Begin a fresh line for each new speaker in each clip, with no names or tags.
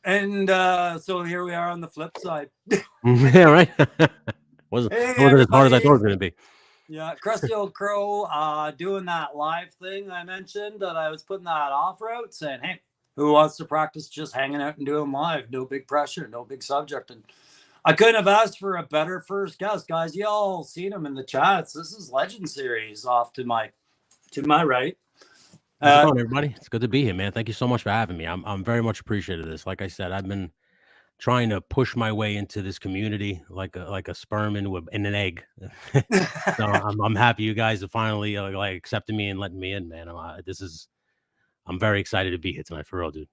And so here we are on the flip side.
Yeah, right. wasn't
Hey
wasn't as hard as I thought it
everybody.
was going to be.
Yeah, Crusty Old Crow doing that live thing I mentioned that I was putting that offer out saying, hey, who wants to practice just hanging out and doing live? No big pressure, no big subject. And I couldn't have asked for a better first guest, guys. Y'all seen him in the chats. This is Legend Series off to my right.
How's it
Uh,
going, everybody? It's good to be here, man. Thank you so much for having me. I'm very much appreciative of this. Like I said, I've been trying to push my way into this community like a sperm in an egg. So I'm happy you guys have finally like accepted me and letting me in, man. I'm very excited to be here tonight for real, dude.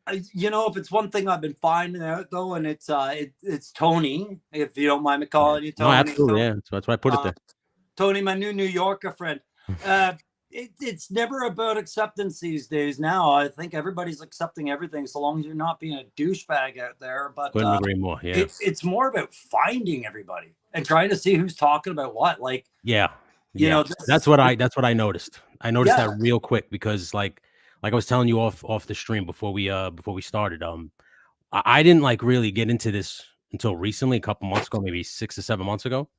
if it's one thing I've been finding out though, and it's Tony, if you don't mind me
Yeah.
calling you
No,
Tony.
absolutely, yeah. That's why I put it
Uh,
there.
Tony, my New Yorker friend. Uh, it's never about acceptance these days. Now I think everybody's accepting everything, so long as you're not being a douchebag out there. But
Couldn't agree more. Yeah,
it's more about finding everybody and trying to see who's talking about what. Like,
yeah, yeah.
this.
That's what I noticed. I noticed that
Yeah,
real quick because like I was telling you off the stream before we started. I didn't like really get into this until recently, a couple months ago, maybe 6 or 7 months ago.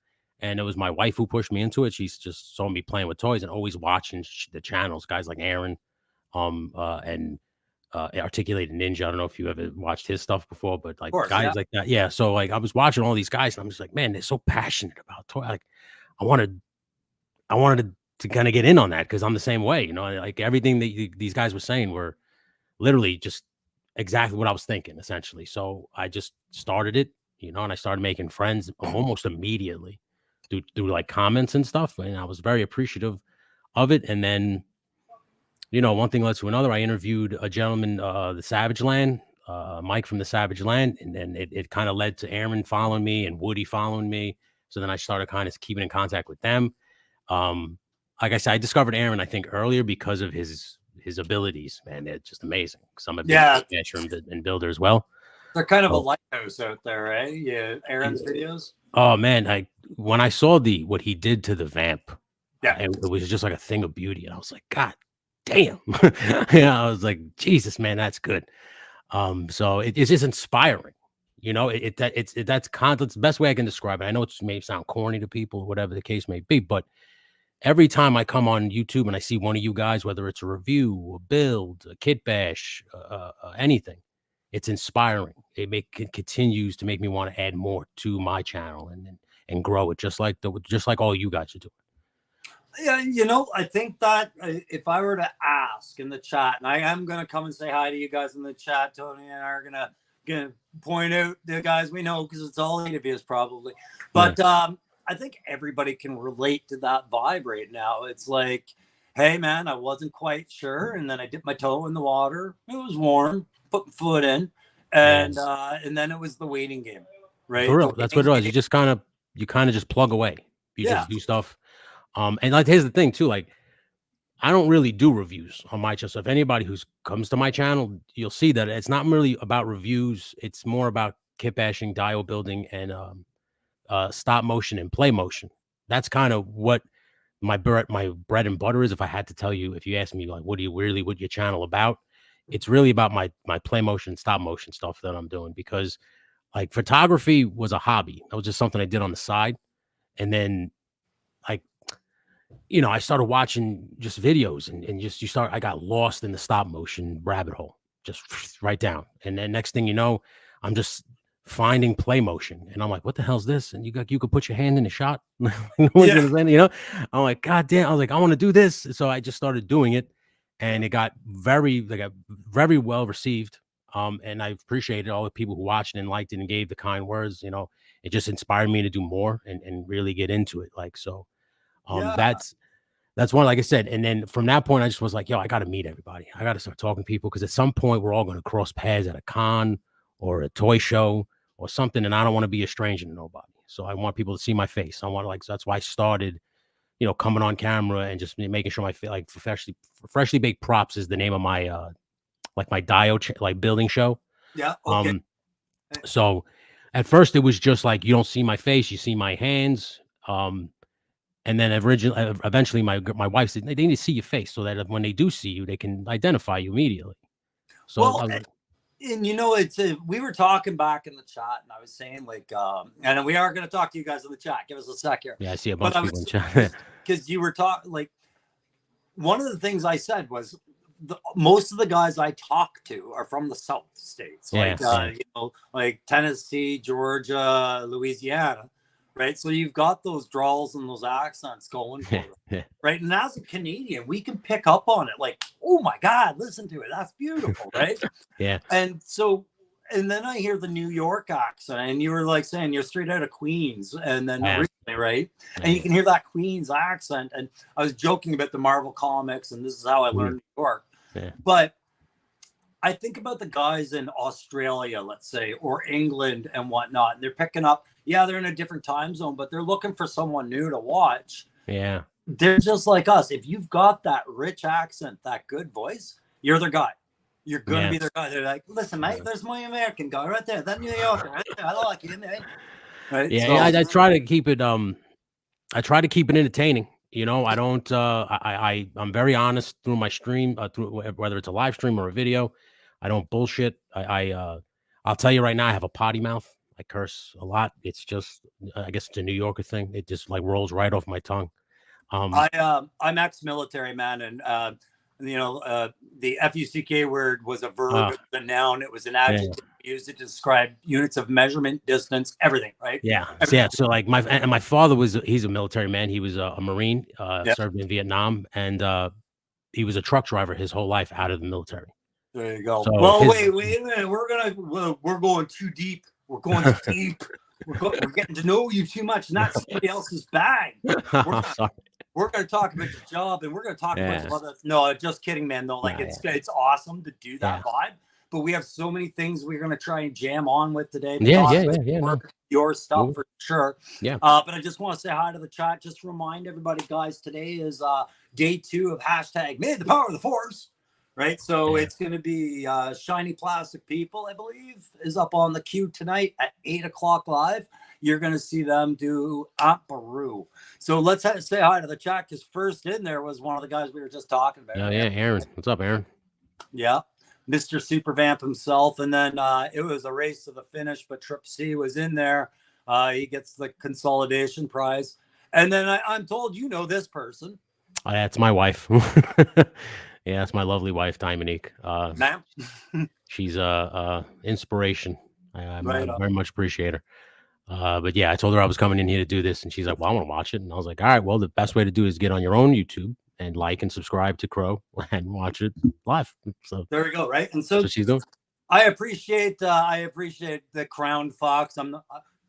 And it was my wife who pushed me into it. She's just saw me playing with toys and always watching the channels, guys like Aaron, and Articulated Ninja. I don't know if you ever watched his stuff before, but
of
like
course.
guys
Yeah,
like that. Yeah. So like I was watching all these guys and I'm just like, man, they're so passionate about toy. Like I wanted, I wanted to kind of get in on that because I'm the same way, like everything that these guys were saying were literally just exactly what I was thinking, essentially. So I just started it, and I started making friends almost immediately through like comments and stuff. And I was very appreciative of it. And then, one thing led to another. I interviewed a gentleman, the Savage Land, Mike from the Savage Land, and then it kind of led to Aaron following me and Woody following me. So then I started kind of keeping in contact with them. Um, like I said, I discovered Aaron, I think, earlier because of his abilities. Man, they're just amazing. Because I'm a big
yeah.
catcher and builder as well.
They're kind of a
Oh,
lighthouse out there, eh? Yeah, Aaron's videos.
oh man, when I saw what he did to the vamp,
Yeah,
it was just like a thing of beauty, and I was like, God damn, yeah, I was like, Jesus, man, that's good. So it's just inspiring, that's the best way I can describe it. I know it may sound corny to people, whatever the case may be, but every time I come on YouTube and I see one of you guys, whether it's a review, a build, a kit bash, anything, it's inspiring. It continues to make me want to add more to my channel and grow it, just like all you guys are doing.
yeah. I think that if I were to ask in the chat, and I am gonna come and say hi to you guys in the chat, Tony and I are gonna point out the guys we know because it's all 8 of you probably.
Yeah,
But I think everybody can relate to that vibe right now. It's like, hey man, I wasn't quite sure, and then I dipped my toe in the water. It was warm. Put my foot in, and
yes,
then it was the waiting game,
for
right? The
real. That's what
waiting
it was.
game.
You kind of just plug away. You
Yeah.
just do stuff. And like here's the thing too, like I don't really do reviews on my channel. So if anybody who comes to my channel, you'll see that it's not really about reviews. It's more about kit bashing, dial building, and stop motion and play motion. That's kind of what my bread and butter is. If I had to tell you, if you ask me like, what your channel about? It's really about my play motion, stop motion stuff that I'm doing because like photography was a hobby. That was just something I did on the side, and then like I started watching just videos and just I got lost in the stop motion rabbit hole, just right down. And then next thing you know, I'm just finding play motion. And I'm like, what the hell's this? And you could put your hand in the shot. No one's
Yeah.
gonna say, I'm like, God damn, I was like, I want to do this. So I just started doing it and it got very well received. And I appreciated all the people who watched and liked it and gave the kind words. It just inspired me to do more and really get into it. Like so.
Yeah.
That's one, like I said. And then from that point, I just was like, yo, I got to meet everybody. I got to start talking to people because at some point we're all going to cross paths at a con or a toy show or something. And I don't want to be a stranger to nobody. So I want people to see my face. I want to so that's why I started, coming on camera and just making sure my like freshly baked props is the name of my, like my like building show.
Yeah. Okay.
Um, so at first it was just like, you don't see my face, you see my hands. And then eventually, my wife said they need to see your face so that when they do see you, they can identify you immediately. So
Well,
I was like,
And you know, we were talking back in the chat, and I was saying like, and we are going to talk to you guys in the chat. Give us a sec here.
Yeah, I see a
But
bunch of people in chat.
because you were talking like, one of the things I said was most of the guys I talk to are from the South states, like you know, like Tennessee, Georgia, Louisiana, right? So you've got those drawls and those accents going for them, right? And as a Canadian, we can pick up on it, like, oh my God, listen to it, that's beautiful, right?
Yeah.
And so, and then I hear the New York accent, and you were like saying you're straight out of Queens, and then recently, right? And you can hear that Queens accent. And I was joking about the Marvel comics, and this is how I learned New York.
Yeah.
But I think about the guys in Australia, let's say, or England and whatnot. And they're picking up, yeah, they're in a different time zone, but they're looking for someone new to watch.
Yeah.
They're just like us. If you've got that rich accent, that good voice, you're their guy. You're going to be their guy. They're like, listen, mate, there's my American guy right there. That New Yorker right there. I like you, mate. Right?
Yeah, so, I try to keep it I try to keep it entertaining. You know, I don't I'm very honest through my stream, through whether it's a live stream or a video. I don't bullshit. I'll tell you right now, I have a potty mouth. I curse a lot. It's just, I guess it's a New Yorker thing. It just like rolls right off my tongue.
I'm ex-military, man, and you know, the FUCK word was a verb, it was a noun, it was an adjective used to describe units of measurement, distance, everything, right?
Yeah. Everything. Yeah. So like my father he's a military man. He was a Marine, served in Vietnam, and he was a truck driver his whole life out of the military.
There you go. So well, wait a minute. We're going too deep. We're going too deep. We're getting to know you too much, not somebody else's bag. We're going to talk about your job, and we're going to talk about some other. No, just kidding, man. Though, like it's awesome to do that vibe, but we have so many things we're going to try and jam on with today. Your stuff for sure.
Yeah.
But I just want to say hi to the chat. Just remind everybody, guys, today is day 2 of hashtag May the Power of the Force. Right, so it's going to be Shiny Plastic People, I believe, is up on the queue tonight at 8:00 live. You're going to see them do Aunt Baru. So let's say hi to the chat, because first in there was one of the guys we were just talking about.
Oh, yeah, Aaron. What's up, Aaron?
Yeah, Mr. Supervamp himself. And then it was a race to the finish, but Trip C was in there. He gets the consolidation prize. And then I'm told you know this person.
Oh, that's my wife. Yeah, that's my lovely wife, Dominique.
Ma'am?
She's inspiration. I very much appreciate her. But yeah, I told her I was coming in here to do this, and she's like, well, I want to watch it. And I was like, all right, well, the best way to do it is get on your own YouTube and like and subscribe to Crow and watch it live. So
there we go, right? And so
she's doing.
I appreciate the Crown Fox. I'm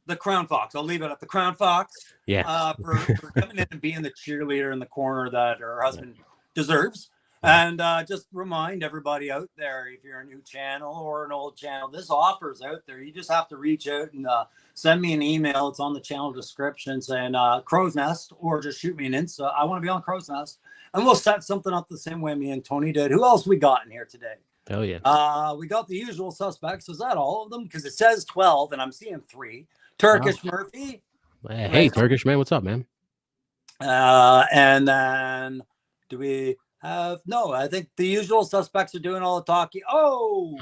the Crown Fox. I'll leave it at the Crown Fox.
Yeah.
For coming in and being the cheerleader in the corner that her husband deserves. And just remind everybody out there, if you're a new channel or an old channel, this offer's out there. You just have to reach out and send me an email. It's on the channel description saying Crow's Nest, or just shoot me an Insta. I want to be on Crow's Nest. And we'll set something up the same way me and Tony did. Who else we got in here today?
Hell yeah.
We got the usual suspects. Is that all of them? Because it says 12 and I'm seeing 3. Turkish Murphy.
Hey, Turkish man. What's up, man?
And then do we... no, I think the usual suspects are doing all the talking. Oh,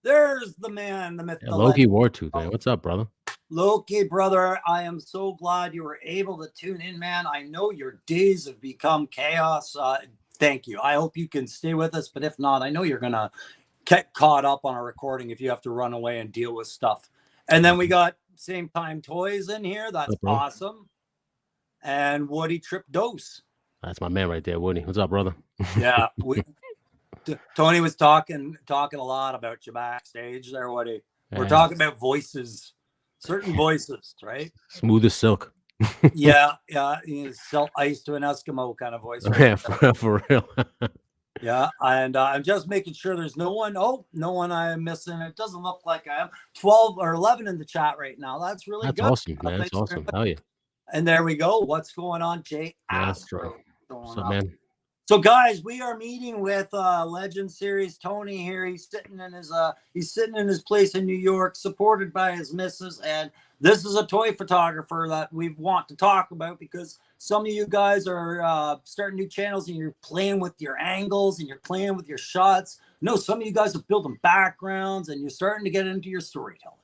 there's the man, the myth, the
Loki Wartooth, man. What's up, brother?
Loki, brother, I am so glad you were able to tune in, man. I know your days have become chaos. Thank you. I hope you can stay with us, but if not, I know you're going to get caught up on a recording if you have to run away and deal with stuff. And then we got Same Time Toys in here. That's awesome. And Woody Trip Dose.
That's my man right there, Woody. What's up, brother?
Yeah, Tony was talking a lot about you backstage there, Woody. We're talking about voices, certain voices, right?
Smooth as silk.
Yeah, sell ice to an Eskimo kind of voice. Right?
Yeah, for real.
Yeah, and I'm just making sure there's no one. Oh, no one I am missing. It doesn't look like I am. 12 or 11 in the chat right now. That's really good.
That's awesome, man. That's awesome. Hell yeah.
And there we go. What's going on, Jay?
Astro. What's up, man?
So, guys, we are meeting with Legend Series Tony here. He's sitting in his place in New York, supported by his missus. And this is a toy photographer that we want to talk about, because some of you guys are starting new channels and you're playing with your angles and you're playing with your shots. No, some of you guys are building backgrounds and you're starting to get into your storytelling.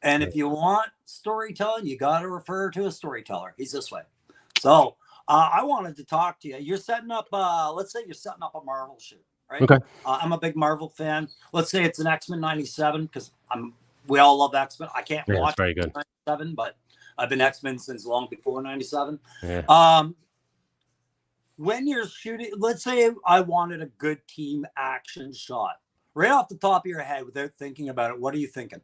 And if you want storytelling, you got to refer to a storyteller. He's this way. So I wanted to talk to you. You're setting up, let's say you're setting up a Marvel shoot, right?
Okay.
I'm a big Marvel fan. Let's say it's an X-Men 97 because we all love X-Men. I can't watch
very good.
97, but I've been X-Men since long before 97.
Yeah.
When you're shooting, let's say I wanted a good team action shot. Right off the top of your head without thinking about it, what are you thinking?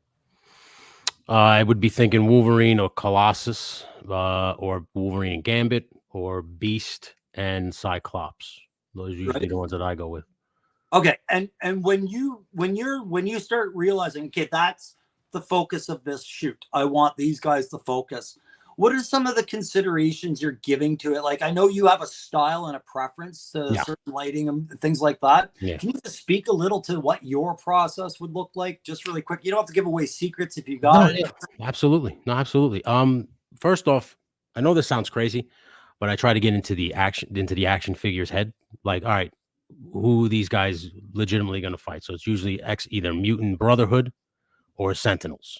I would be thinking Wolverine or Colossus, or Wolverine and Gambit, or Beast and Cyclops. Those are usually the ones that I go with.
Okay, and when you start realizing, okay, that's the focus of this shoot. I want these guys to focus. What are some of the considerations you're giving to it? Like, I know you have a style and a preference to certain lighting and things like that.
Yeah.
Can you just speak a little to what your process would look like, just really quick? You don't have to give away secrets if you got it.
Yeah, absolutely. No, absolutely. First off, I know this sounds crazy, but I try to get into the action figure's head. Like, all right, who are these guys legitimately going to fight? So it's usually either Mutant Brotherhood or Sentinels.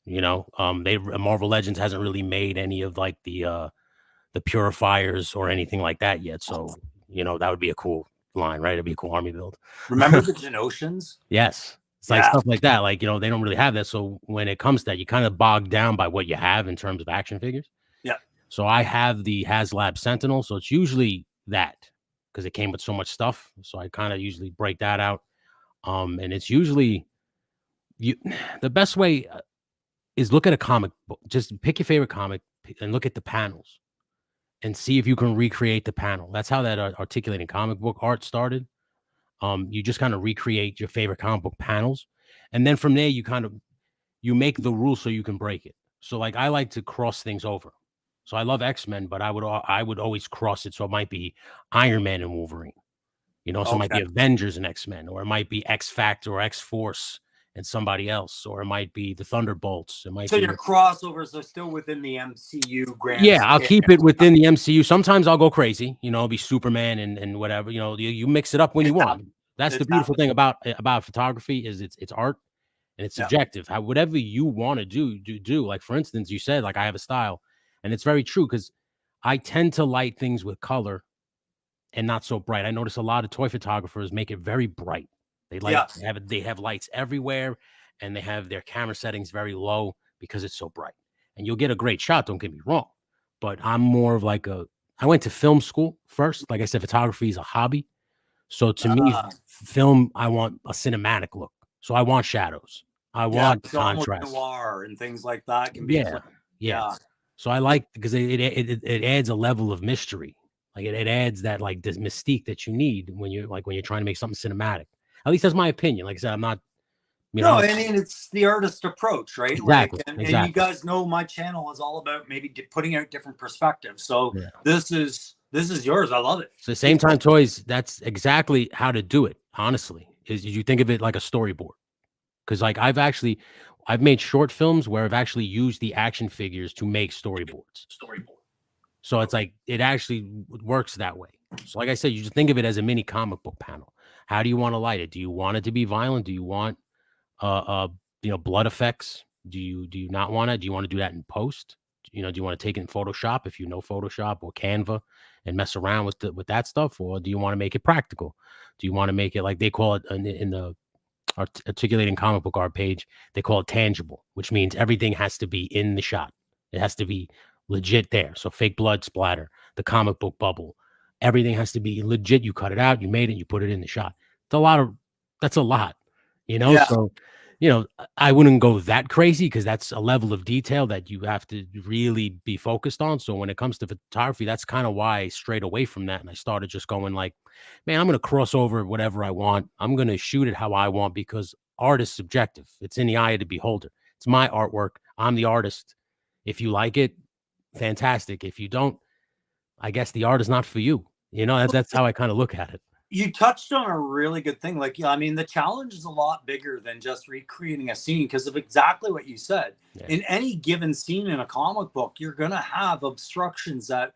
You know, Marvel Legends hasn't really made any of like the Purifiers or anything like that yet. So, you know, that would be a cool line, right? It'd be a cool army build.
Remember the Genosians?
Yes. It's like stuff like that. Like, you know, they don't really have that. So when it comes to that, you kind of bog down by what you have in terms of action figures.
Yeah.
So I have the HasLab Sentinel. So it's usually that because it came with so much stuff. So I kind of usually break that out. And it's usually the best way is look at a comic book. Just pick your favorite comic and look at the panels and see if you can recreate the panel. That's how that articulating comic book art started. You just kind of recreate your favorite comic book panels. And then from there, you make the rules so you can break it. So like, I like to cross things over. So I love X-Men, but I would always cross it. So it might be Iron Man and Wolverine, you know, so it might be Avengers and X-Men, or it might be X Factor or X Force and somebody else, or it might be the Thunderbolts. It might
so
be
your crossovers are still within the MCU grand.
Yeah, I'll keep it within the MCU. Sometimes I'll go crazy, you know, it'll be Superman and whatever, you know, you mix it up when you want. That's the beautiful thing about photography is it's art and it's subjective. Whatever you want to do. Like, for instance, you said, like, I have a style, and it's very true because I tend to light things with color and not so bright. I notice a lot of toy photographers make it very bright. They have lights everywhere, and they have their camera settings very low because it's so bright. And you'll get a great shot, don't get me wrong. But I'm more of like I went to film school first. Like I said, photography is a hobby. So to me, film, I want a cinematic look. So I want shadows. I want contrast.
Noir and things like that can
be yeah. So I like, because it adds a level of mystery. Like it adds that, like, this mystique that you need when you're trying to make something cinematic. At least that's my opinion. Like I said, I'm not.
I mean, it's the artist approach, right?
Exactly.
And you guys know my channel is all about maybe putting out different perspectives. So this is yours. I love it.
So Same Time Toys, that's exactly how to do it. Honestly, is you think of it like a storyboard. Because like I've made short films where I've actually used the action figures to make storyboards. So it's like, it actually works that way. So like I said, you just think of it as a mini comic book panel. How do you want to light it? Do you want it to be violent? Do you want blood effects? Do you not want it? Do you want to do that in post? Do you want to take it in Photoshop, if you know Photoshop or Canva, and mess around with that stuff? Or do you want to make it practical? Do you want to make it, like they call it in the articulating comic book art page, they call it tangible, which means everything has to be in the shot. It has to be legit there. So fake blood splatter, the comic book bubble, everything has to be legit. You cut it out, you made it, you put it in the shot. That's a lot, So, I wouldn't go that crazy because that's a level of detail that you have to really be focused on. So when it comes to photography, that's kind of why I strayed away from that. And I started just going like, man, I'm going to cross over whatever I want. I'm going to shoot it how I want, because art is subjective. It's in the eye of the beholder. It's my artwork. I'm the artist. If you like it, fantastic. If you don't, I guess the art is not for you. That's how I kind of look at it.
You touched on a really good thing. Like, I mean, the challenge is a lot bigger than just recreating a scene because of exactly what you said. Yeah. In any given scene in a comic book, you're going to have obstructions that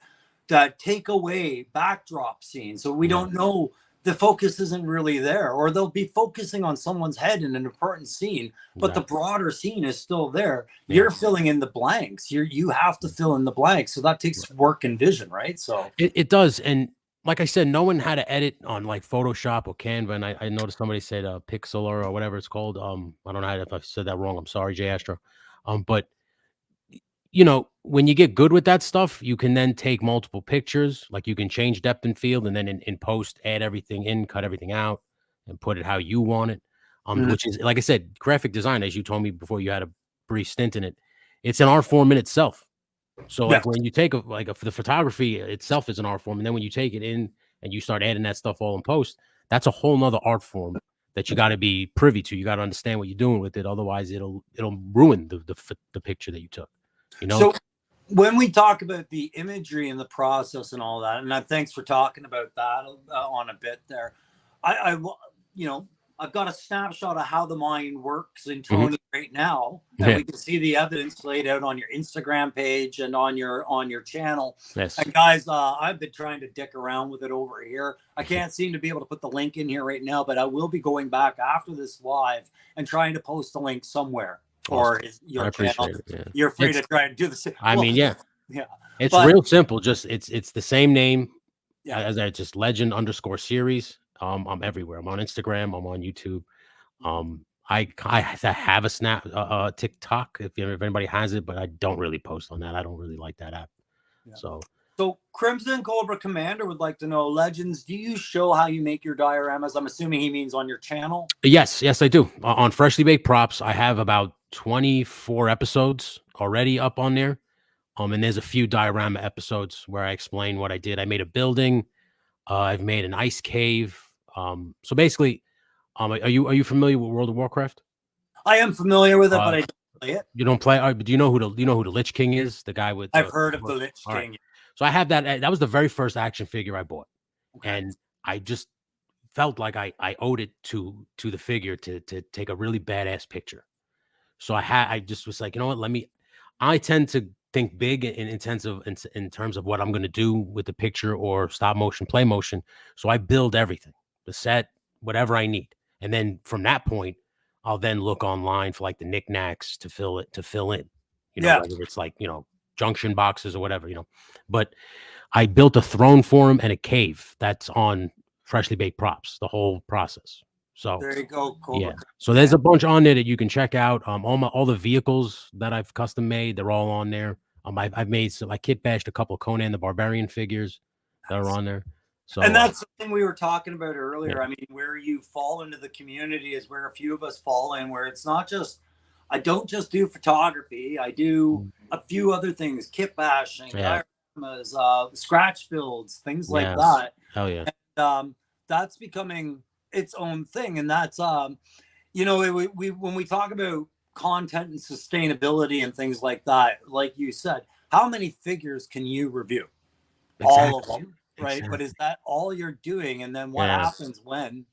take away backdrop scenes. So we don't know the focus isn't really there, or they'll be focusing on someone's head in an important scene, but the
Exactly.
broader scene is still there.
Yeah.
You're filling in the blanks. You have to fill in the blanks. So that takes work and vision, right? So
It does, and like I said, knowing how to edit on, like, Photoshop or Canva, and I noticed somebody said, Pixlr or whatever it's called, I don't know if I said that wrong, I'm sorry, J Astro, but, when you get good with that stuff, you can then take multiple pictures, like, you can change depth and field, and then in post, add everything in, cut everything out, and put it how you want it,
mhm.
which is like I said, graphic design, as you told me before you had a brief stint in it, it's an art form in itself. So,
Yeah.
like, when you take the photography itself is an art form, and then when you take it in and you start adding that stuff all in post, that's a whole nother art form that you gotta be privy to. You gotta understand what you're doing with it, otherwise it'll ruin the picture that you took, you know?
So when we talk about the imagery and the process and all that, and thanks for talking about that on a bit there. You know, I've got a snapshot of how the mind works in
Mhm.
Tony right now, and
Yeah.
we can see the evidence laid out on your Instagram page and on your channel.
Yes.
And guys, I've been trying to dick around with it over here. I can't seem to be able to put the link in here right now, but I will be going back after this live and trying to post the link somewhere for
Awesome. I
your channel.
appreciate it, yeah.
You're free to
It's
try and do the same.
I
Well,
mean, yeah.
yeah,
It's
but
real simple, just it's the same name
yeah,
as that, just legend_series. I'm everywhere. I'm on Instagram, I'm on YouTube. I have a TikTok if anybody has it, but I don't really post on that. I don't really like that app.
yeah.
So
So Crimson Cobra Commander would like to know, Legends, do you show how you make your dioramas? I'm assuming he means on your channel.
yes, I do. On Freshly Baked Props, I have about 24 episodes already up on there. And there's a few diorama episodes where I explain what I did. I made a building. I've made an ice cave. So basically, are you familiar with World of Warcraft?
I am familiar with it, but
Uh,
I don't play it.
you don't play. But do you know who the Lich King is? The guy with
I've
the.
heard of the Lich
All right.
King.
So I have that. That was the very first action figure I bought,
Okay.
and I just felt like I owed it to the figure to take a really badass picture. So I just was like, you know what? I tend to think big in terms of what I'm going to do with the picture or stop motion, play motion. So I build everything, the set, whatever I need, and then from that point, I'll then look online for like the knickknacks to fill in,
Yeah.
whether it's like junction boxes or whatever. But I built a throne for him and a cave that's on Freshly Baked Props, the whole process. So
There you go,
yeah.
Cobra
So there's a
Commander.
bunch on there that you can check out. All the vehicles that I've custom made, they're all on there. I've made some. I kit bashed a couple of Conan the Barbarian figures that are on there.
And
So
that's something we were talking about
yeah.
earlier. I mean, where you fall into the community is where a few of us fall in, where it's not just, I don't just do photography, I do
Mm.
a few other things, kit bashing,
Yeah.
dioramas, scratch builds, things like
Yes.
that.
Hell yeah.
That's becoming its own thing. And that's, when we talk about content and sustainability and things like that, like you said, how many figures can you review? All of
Exactly.
them, right? But
Exactly.
is that all you're doing? And then what
Yeah.
happens when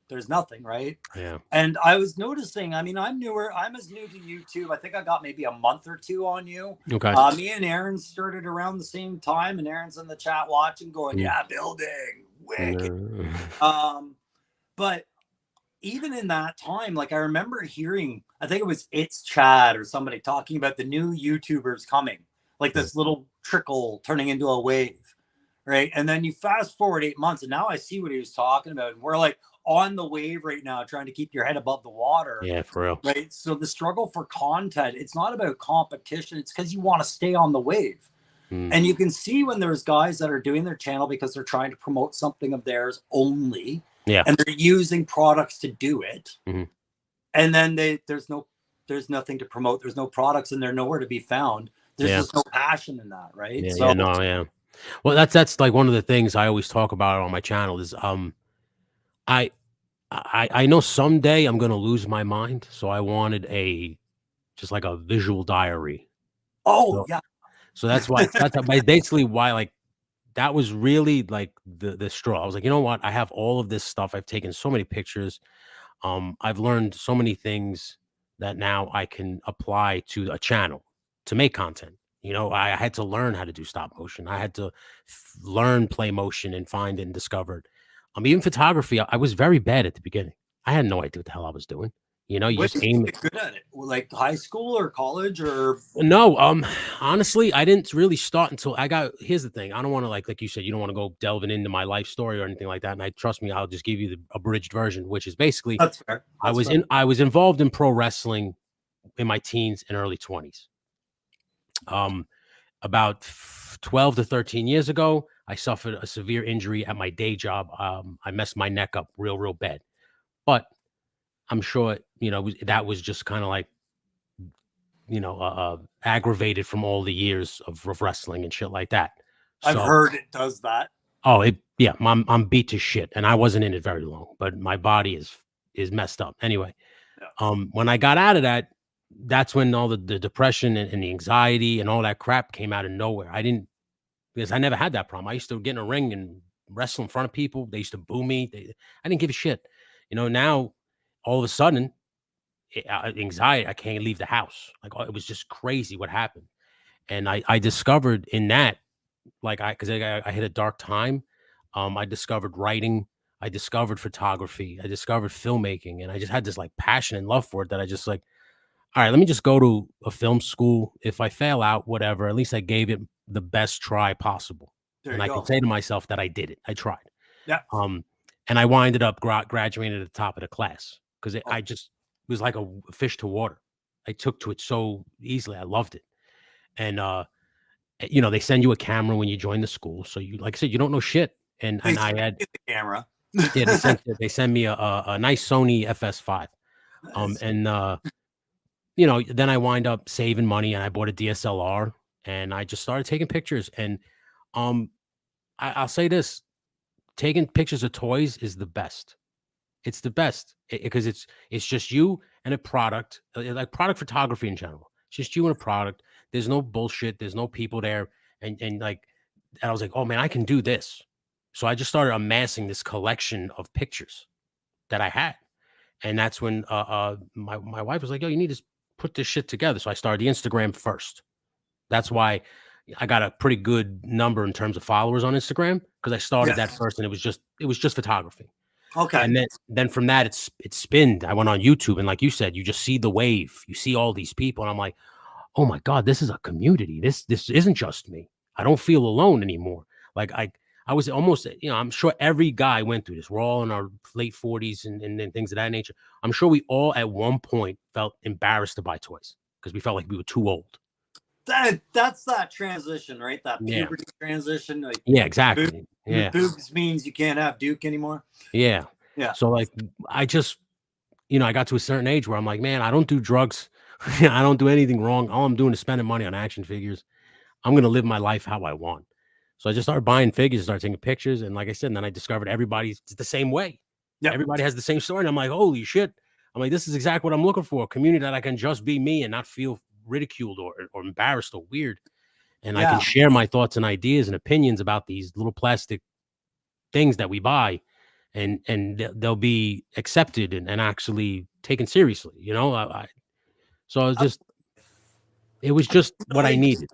there's nothing, right?
Yeah.
And I was noticing, I mean, I'm newer, I'm as new to YouTube. I think I got maybe a month or two on you.
Okay.
Me and Aaron started around the same time, and Aaron's in the chat watching, going,
Mm.
yeah, building, wicked.
No.
But even in that time, like I remember hearing, I think it was It's Chad or somebody talking about the new YouTubers coming, like
Mm.
this little trickle turning into a wave, right? And then you fast forward 8 months, and now I see what he was talking about. And we're like on the wave right now, trying to keep your head above the water,
Yeah, for real.
right? So the struggle for content, it's not about competition, it's because you want to stay on the wave.
Mm.
And you can see when there's guys that are doing their channel because they're trying to promote something of theirs only,
Yeah.
and they're using products to do it.
Mhm.
And then there's nothing to promote. There's no products, and they're nowhere to be found. There's
Yeah.
just no passion in that, right?
Yeah.
So
Yeah. No. Yeah. Well, that's like one of the things I always talk about on my channel is I I know someday I'm gonna lose my mind, so I wanted just like a visual diary.
oh
So
yeah.
that's basically why, like, that was really like the straw. I was like, you know what? I have all of this stuff. I've taken so many pictures. I've learned so many things that now I can apply to a channel to make content. I had to learn how to do stop motion. I had to learn play motion and find it and discover it. Even photography, I was very bad at the beginning. I had no idea what the hell I was doing. You know, you
When
just
did you
aim.
get good at it? Like high school or college or?
No, honestly, I didn't really start until I got. Here's the thing: I don't want to like you said, you don't want to go delving into my life story or anything like that. And I trust me, I'll just give you the abridged version, which is basically
That's fair. That's fair.
I was involved in pro wrestling in my teens and early 20s. About 12 to 13 years ago, I suffered a severe injury at my day job. I messed my neck up real bad, but I'm sure that was just kind of like aggravated from all the years of wrestling and shit like that.
I've
So,
heard it does that.
yeah, I'm beat to shit, and I wasn't in it very long, but my body is messed up. Anyway,
Yeah.
when I got out of that, that's when all the depression and the anxiety and all that crap came out of nowhere. Because I never had that problem. I used to get in a ring and wrestle in front of people. They used to boo me. I didn't give a shit. Now all of a sudden, anxiety, I can't leave the house. Like, it was just crazy what happened. And I discovered in that, like, because I hit a dark time. I discovered writing. I discovered photography. I discovered filmmaking. And I just had this like passion and love for it that I just like, all right, let me just go to a film school. If I fail out, whatever, at least I gave it the best try possible.
There
And
you
I
go.
can say to myself that I did it. I tried.
Yeah.
And I winded up graduating at the top of the class because
Oh,
I just was like a fish to water. I took to it so easily. I loved it. And, they send you a camera when you join the school. So you, like I said, you don't know shit. And
they
I
sent
had,
you the camera.
yeah, they sent me a nice Sony FS5.
Nice.
And, then I wind up saving money and I bought a DSLR and I just started taking pictures. And um, I'll say this: taking pictures of toys is the best. It's the best because it's just you and a product, like product photography in general. It's just you and a product. There's no bullshit. There's no people there, and I was like, oh man, I can do this. So I just started amassing this collection of pictures that I had. And that's when my wife was like, "Yo, you need to put this shit together." So I started the Instagram first. That's why I got a pretty good number in terms of followers on Instagram because I started that
Yes.
first, and it was just photography.
Okay.
And then from that, it spinned. I went on YouTube, and like you said, you just see the wave. You see all these people, and I'm like, oh my God, this is a community. This isn't just me. I don't feel alone anymore. Like I was almost, I'm sure every guy went through this. We're all in our late 40s and things of that nature. I'm sure we all at one point felt embarrassed to buy toys because we felt like we were too old.
That's that transition, right? That
Yeah.
puberty transition. Like,
Yeah, exactly. Yeah.
boobs means you can't have Duke anymore.
Yeah.
Yeah.
So like I just, I got to a certain age where I'm like, man, I don't do drugs. I don't do anything wrong. All I'm doing is spending money on action figures. I'm going to live my life how I want. So I just started buying figures, started taking pictures. And like I said, and then I discovered everybody's the same way.
Yeah.
Everybody has the same story. And I'm like, holy shit. I'm like, this is exactly what I'm looking for. A community that I can just be me and not feel ridiculed or embarrassed or weird. And I can share my thoughts and ideas and opinions about these little plastic things that we buy and they'll be accepted and actually taken seriously. So it was just what I needed.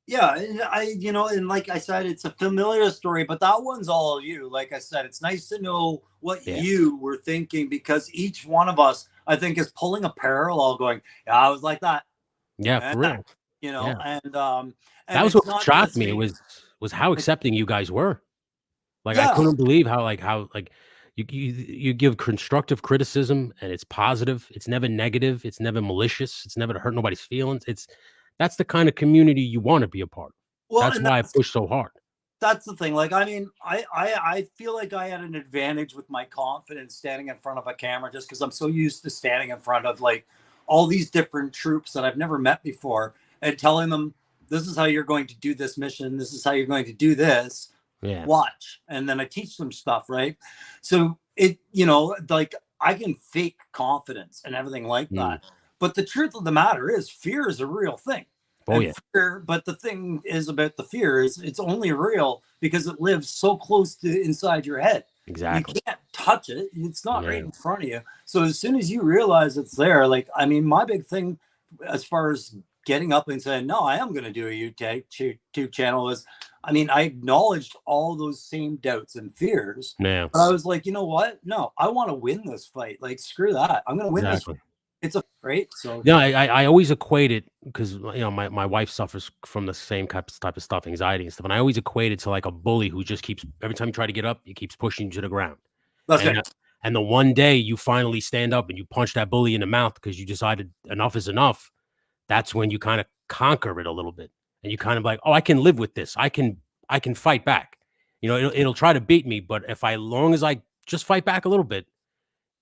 Yeah, and and like I said, it's a familiar story, but that one's all you. Like I said, it's nice to know what you were thinking because each one of us, I think, is pulling a parallel, going, "Yeah, I was like that."
Yeah, for real.
And
that was what shocked me. It was how accepting you guys were. Like I couldn't believe how you give constructive criticism and it's positive. It's never negative. It's never malicious. It's never to hurt nobody's feelings. That's the kind of community you want to be a part of.
Well,
that's why I push so hard.
That's the thing. Like, I mean, I feel like I had an advantage with my confidence standing in front of a camera just because I'm so used to standing in front of like all these different troops that I've never met before and telling them, this is how you're going to do this mission. This is how you're going to do this.
Yeah.
Watch. And then I teach them stuff, right? So like I can fake confidence and everything like that. But the truth of the matter is fear is a real thing.
Oh, yeah.
Fear, but the thing is about the fear is it's only real because it lives so close to inside your head.
Exactly.
You can't touch it. It's not right in front of you. So as soon as you realize it's there, like, I mean, my big thing as far as getting up and saying, no, I am going to do a YouTube channel is I mean, I acknowledged all those same doubts and fears,
Yeah,
but I was like, you know what? No, I want to win this fight. Like, screw that. I'm going to win this.
exactly.
It's a right. So
Yeah, I always equate it because my wife suffers from the same type of stuff, anxiety and stuff, and I always equate it to like a bully who just keeps every time you try to get up, he keeps pushing you to the ground.
that's
And
it.
and the one day you finally stand up and you punch that bully in the mouth because you decided enough is enough, that's when you kind of conquer it a little bit. And you kind of like, oh, I can live with this. I can fight back. It'll try to beat me, but if I long as I just fight back a little bit,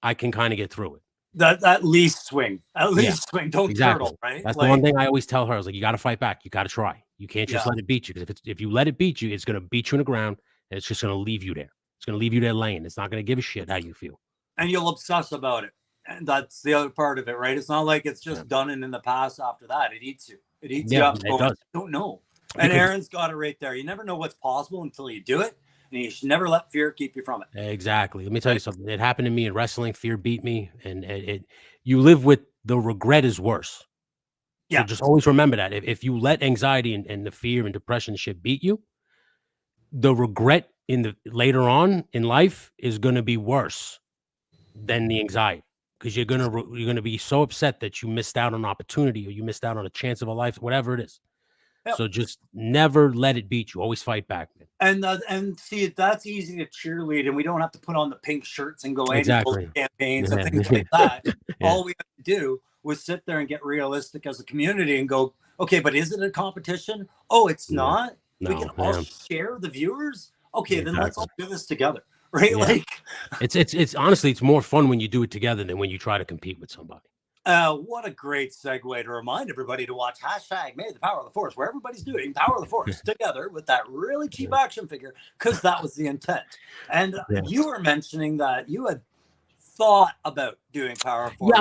I can kind of get through it.
That at least swing. At
Yeah,
least swing. Don't
exactly.
turtle, right?
That's the one
Like,
thing I always tell her. I was like, you got to fight back. You got to try. You can't just
yeah.
let it beat you because if you let it beat you, it's going to beat you in the ground and it's just going to leave you there. It's going to leave you there laying. It's not going to give a shit how you feel.
And you'll obsess about it. And that's the other part of it, right? It's not like it's just
Yeah.
done and in the past after that. It eats you. It eats you
Yeah,
up.
it does.
I don't know. And
Because
Aaron's got it right there. You never know what's possible until you do it. And you should never let fear keep you from it.
exactly. Let me tell you something. It happened to me in wrestling. Fear beat me, and you live with the regret is worse. So
Yeah.
just always remember that if you let anxiety and the fear and depression shit beat you, the regret in the later on in life is going to be worse than the anxiety because you're gonna be so upset that you missed out on an opportunity or you missed out on a chance of a life, whatever it is.
Yep.
So just never let it beat you. Always fight back, man.
And see, that's easy to cheerlead, and we don't have to put on the pink shirts and go
Exactly.
campaigns and
Yeah.
things like that.
Yeah.
All we have to do was sit there and get realistic as a community and go, okay, but is it a competition? Oh, it's
Yeah.
not. We can
No,
all
yeah.
share the viewers. Okay, then let's all
Exactly.
do this together, right?
Yeah.
Like,
It's honestly, it's more fun when you do it together than when you try to compete with somebody.
what a great segue to remind everybody to watch hashtag May the Power of the Force, where everybody's doing Power of the Force together with that really cheap
Yeah.
action figure, because that was the intent. And
Yeah.
you were mentioning that you had thought about doing Power of Force.
Yeah,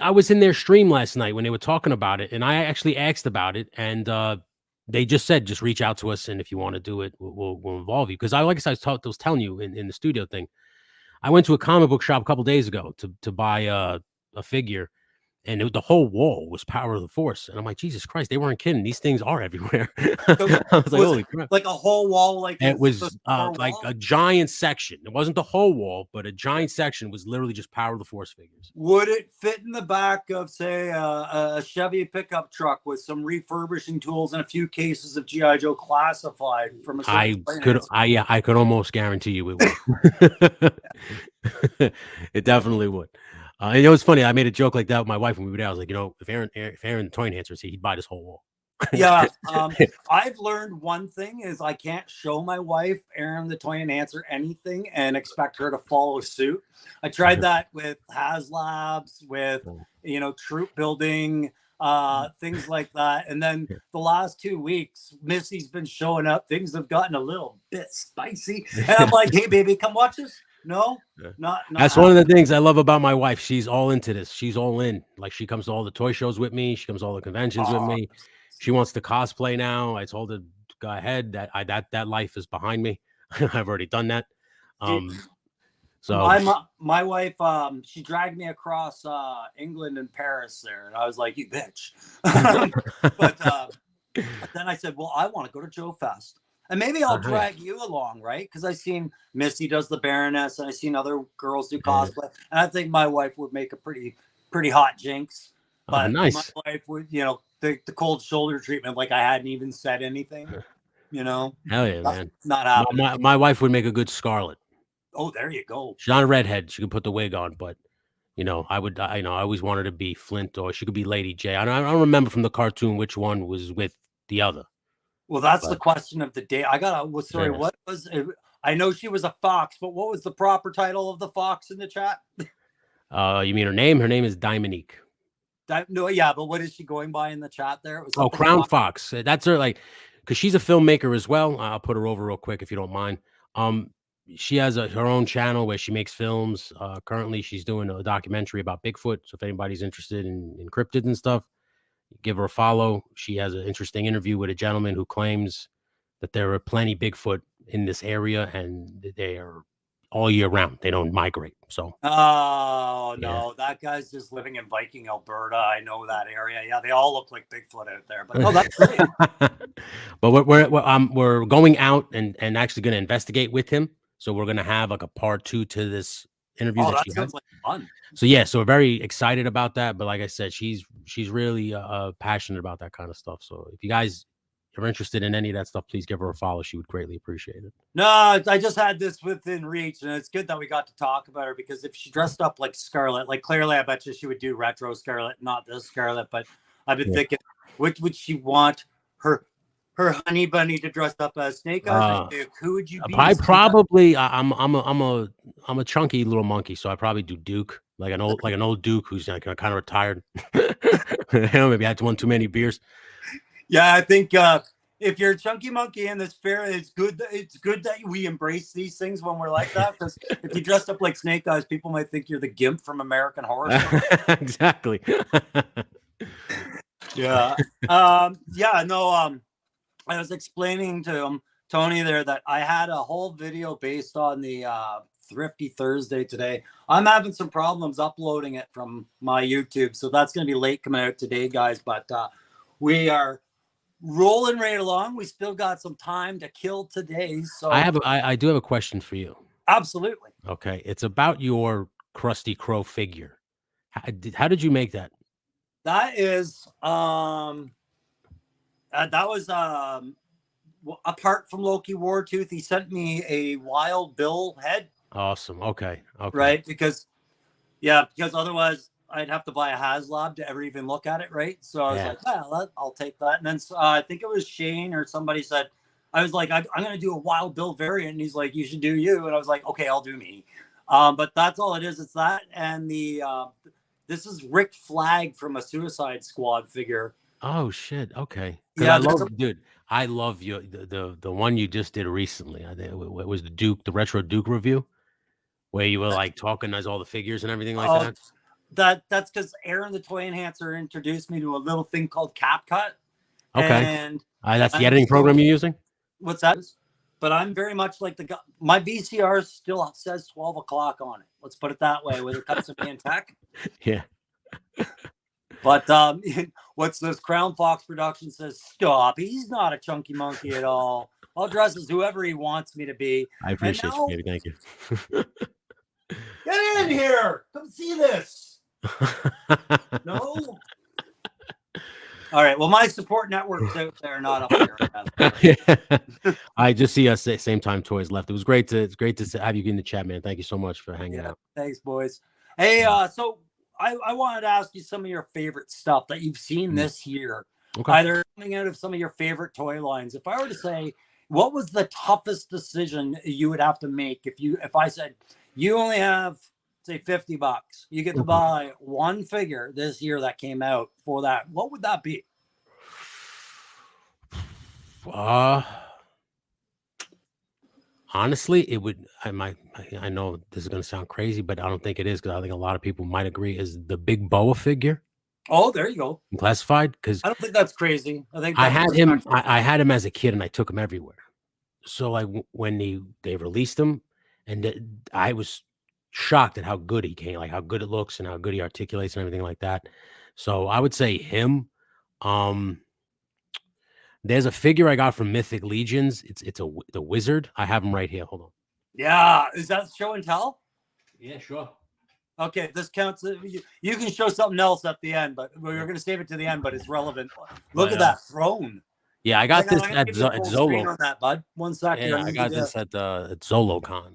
I was in their stream last night when they were talking about it, and I actually asked about it, and they just said, just reach out to us, and if you want to do it, we'll involve you. Because like I said, I was telling you in the studio thing, I went to a comic book shop a couple days ago to buy a figure, and the whole wall was Power of the Force, and I'm like, Jesus Christ, they weren't kidding. These things are everywhere.
So
I was like,
was
holy
it
crap.
like a whole wall, like
It
the
was like
wall?
a giant section. It wasn't the whole wall, but a giant section was literally just Power of the Force figures.
Would it fit in the back of, say, a Chevy pickup truck with some refurbishing tools and a few cases of GI Joe classified from a certain
I could almost guarantee you it would. It definitely would. And it was funny. I made a joke like that with my wife when we were there. I was like, if Aaron the toy enhancer, he'd buy this whole wall.
Yeah, I've learned one thing is I can't show my wife Aaron the toy enhancer anything and expect her to follow suit. I tried that with HasLabs, with troop building, things like that. And then the last 2 weeks, Missy's been showing up. Things have gotten a little bit spicy, and I'm like, hey, baby, come watch this. No, not.
That's one of the things I love about my wife. She's all into this. She's all in. Like she comes to all the toy shows with me. She comes to all the conventions with me. She wants to cosplay now. I told her, go ahead. That life is behind me. I've already done that. So
my wife, she dragged me across England and Paris there, and I was like, you bitch. but then I said, well, I want to go to Joe Fest. And maybe I'll drag you along, right? Because I've seen Misty does the Baroness, and I've seen other girls do cosplay. And I think my wife would make a pretty hot Jinx. But
nice.
My wife would, the cold shoulder treatment, like I hadn't even said anything.
Hell yeah, man.
Not happening.
My wife would make a good Scarlet.
Oh, there you go.
She's not a redhead. She could put the wig on, but I would. I always wanted to be Flint, or she could be Lady J. I don't remember from the cartoon which one was with the other.
Well, that's the question of the day. I got sorry. Yes. What was it? I know she was a fox, but what was the proper title of the fox in the chat?
You mean her name? Her name is Dominique.
No, yeah, but what is she going by in the chat there? It
was Crown Fox. That's her, because she's a filmmaker as well. I'll put her over real quick if you don't mind. She has her own channel where she makes films. Currently, she's doing a documentary about Bigfoot. So if anybody's interested in cryptids and stuff, give her a follow. She has an interesting interview with a gentleman who claims that there are plenty Bigfoot in this area, and they are all year round. They don't migrate. So
Oh
yeah.
no, that guy's just living in Viking, Alberta. I know that area. Yeah, they all look like Bigfoot out there. But no, that's great.
But we're going out and actually going to investigate with him. So we're going to have like a part 2 to this interview
Oh,
that
that
she had.
sounds like fun.
So yeah, so we're very excited about that. But like I said, she's really passionate about that kind of stuff. So if you guys are interested in any of that stuff, please give her a follow. She would greatly appreciate it.
No, I just had this within reach, and it's good that we got to talk about her because if she dressed up like Scarlet, like clearly, I bet you she would do retro Scarlet, not this Scarlet. But I've been thinking, which would she want her honey bunny to dress up as Snake Eyes? Who would you be?
I probably I'm a chunky little monkey, so I probably do Duke, like an old Duke who's like kind of retired. Maybe I had one too many beers.
Yeah, I think if you're a chunky monkey in this fair, it's good that we embrace these things when we're like that. Because if you dressed up like Snake Eyes, people might think you're the Gimp from American Horror Story.
Exactly.
Yeah. No. I was explaining to Tony there that I had a whole video based on the Thrifty Thursday today. I'm having some problems uploading it from my YouTube, so that's going to be late coming out today, guys. But we are rolling right along. We still got some time to kill today. So
I do have a question for you.
Absolutely.
Okay, it's about your Krusty Crow figure. How did you make that?
That is that was apart from Loki Wartooth. He sent me a Wild Bill head.
Awesome. Okay.
Right, because otherwise I'd have to buy a HasLab to ever even look at it, right? So I was like, well, I'll take that. And then I think it was Shane or somebody said, I was like, I'm going to do a Wild Bill variant. And he's like, you should do you. And I was like, okay, I'll do me. But that's all it is. It's that. And this is Rick Flag from a Suicide Squad figure.
Oh shit. Okay. Yeah, I love you. The one you just did recently. I think it was the retro Duke review, where you were like talking as all the figures and everything like that.
That's because Aaron the Toy Enhancer introduced me to a little thing called CapCut.
Okay.
And
that's the editing program you're using?
What's that? But I'm very much like the guy. My VCR still says 12 o'clock on it. Let's put it that way, whether it comes to me in tech.
Yeah.
But what's this? Crown Fox Production says, stop. He's not a chunky monkey at all. I'll dress as whoever he wants me to be.
I appreciate you, baby. Thank you.
Get in here. Come see this. No? All right. Well, my support network's out there, not up here.
I just see us same time toys left. It's great to have you in the chat, man. Thank you so much for hanging out.
Thanks, boys. Hey, so I wanted to ask you some of your favorite stuff that you've seen this year, either coming out of some of your favorite toy lines. If I were to say, what was the toughest decision you would have to make if I said you only have, say, $50, you get to buy one figure this year that came out for that, what would that be?
Honestly, it would. I know this is going to sound crazy, but I don't think it is, because I think a lot of people might agree. Is the big boa figure?
Oh, there you go.
Classified, because
I don't think that's crazy. I think
I had him. I had him as a kid, and I took him everywhere. So like when they released him, and I was shocked at how good he came, like how good it looks and how good he articulates and everything like that. So I would say him. There's a figure I got from Mythic Legions. It's the wizard. I have him right here. Hold on.
Yeah, is that show and tell?
Yeah, sure.
Okay, this counts. You can show something else at the end, but we're going to save it to the end. But it's relevant. Look at that throne.
Yeah, I got this at Zolo.
On that, bud. 1 second.
Yeah, I got this at ZoloCon.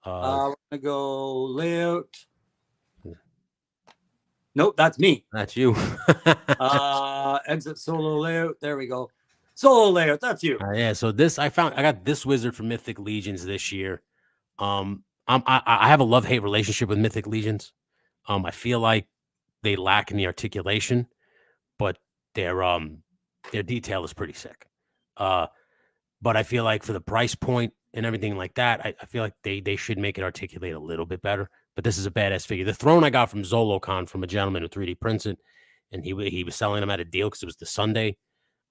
We're gonna go layout. Nope, that's me.
That's you.
Exit solo layout. There we go. Solo layout. That's you.
Yeah. So I got this wizard from Mythic Legions this year. I have a love-hate relationship with Mythic Legions. I feel like they lack in the articulation, but their detail is pretty sick. But I feel like for the price point and everything like that, I feel like they should make it articulate a little bit better. But this is a badass figure. The throne I got from ZoloCon from a gentleman who 3D prints it, and he was selling them at a deal because it was the Sunday.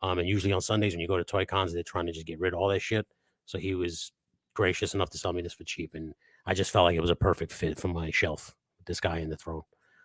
And usually on Sundays when you go to toy cons, they're trying to just get rid of all that shit. So he was gracious enough to sell me this for cheap. And I just felt like it was a perfect fit for my shelf. This guy in the throne.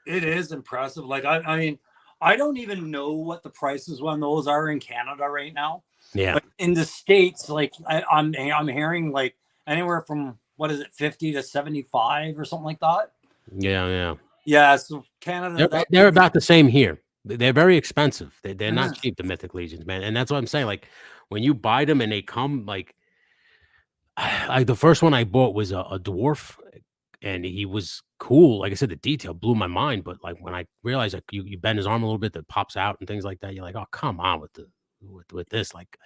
It is impressive. Like I mean, I don't even know what the prices on those are in Canada right now,
Yeah,
but in the States, like I'm hearing like anywhere from what is it, 50 to 75 or something like that.
yeah.
Yeah, so Canada, that
They're
would be
about the same here. They're very expensive. They're not
Mhm.
cheap, the Mythic Legions, man. And that's what I'm saying. Like when you buy them and they come, like the first one I bought was a dwarf, and he was cool. Like I said, the detail blew my mind. But like when I realized like you bend his arm a little bit, that pops out and things like that, you're like, oh come on with the with this. Like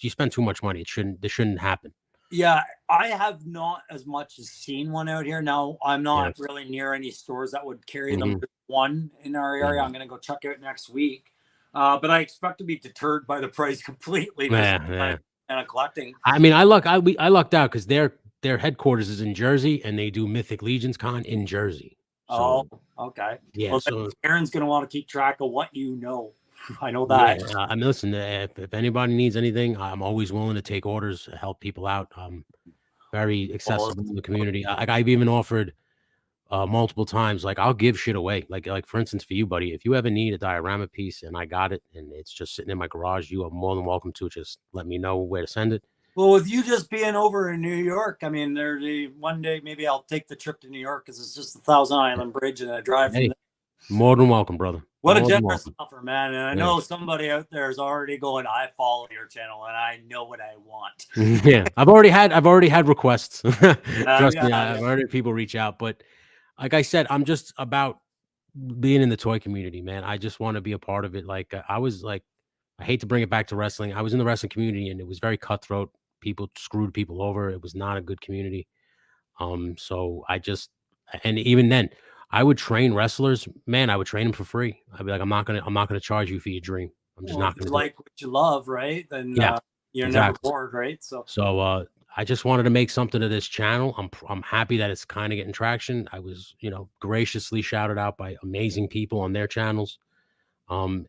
you spend too much money. This shouldn't happen.
Yeah, I have not as much as seen one out here. Now, I'm
Yeah.
not really near any stores that would carry them.
Hmm.
There's one in our area.
Yeah.
I'm going to go check out next week. But I expect to be deterred by the price completely for
Yeah.
something
Yeah.
kind of collecting.
I mean, I lucked out because their headquarters is in Jersey, and they do Mythic Legions Con in Jersey.
Oh,
So
okay.
yeah,
Well, then
so
Aaron's going to want to keep track of what you know. I know
yeah.
that.
I mean, listen, if anybody needs anything, I'm always willing to take orders, help people out. Very
Well,
accessible in the community. I've even offered multiple times, like I'll give shit away. Like for instance, for you, buddy, if you ever need a diorama piece and I got it and it's just sitting in my garage, you are more than welcome to just let me know where to send it.
well, with you just being over in New York, I mean, one day maybe I'll take the trip to New York because it's just the Thousand Island Bridge and I drive from
Hey,
there.
more than welcome, brother.
What a
More than
generous
welcome.
offer, man. And I
Yeah.
know somebody out there is already going, I follow your channel and I know what I want.
Yeah, I've already had requests. Trust
Yeah,
me,
yeah.
I've already had people reach out. But like I said, I'm just about being in the toy community, man. I just want to be a part of it. Like I was like, I hate to bring it back to wrestling. I was in the wrestling community and it was very cutthroat. People screwed people over. It was not a good community. So I just, and even then, I would train wrestlers. Man, I would train them for free. I'd be like, I'm not gonna charge you for your dream. I'm just
Well, if
not gonna
you
do it.
like what you love, right? Then
Yeah,
you're never
exactly.
bored, right? So,
So, I just wanted to make something of this channel. I'm happy that it's kind of getting traction. I was, graciously shouted out by amazing people on their channels. And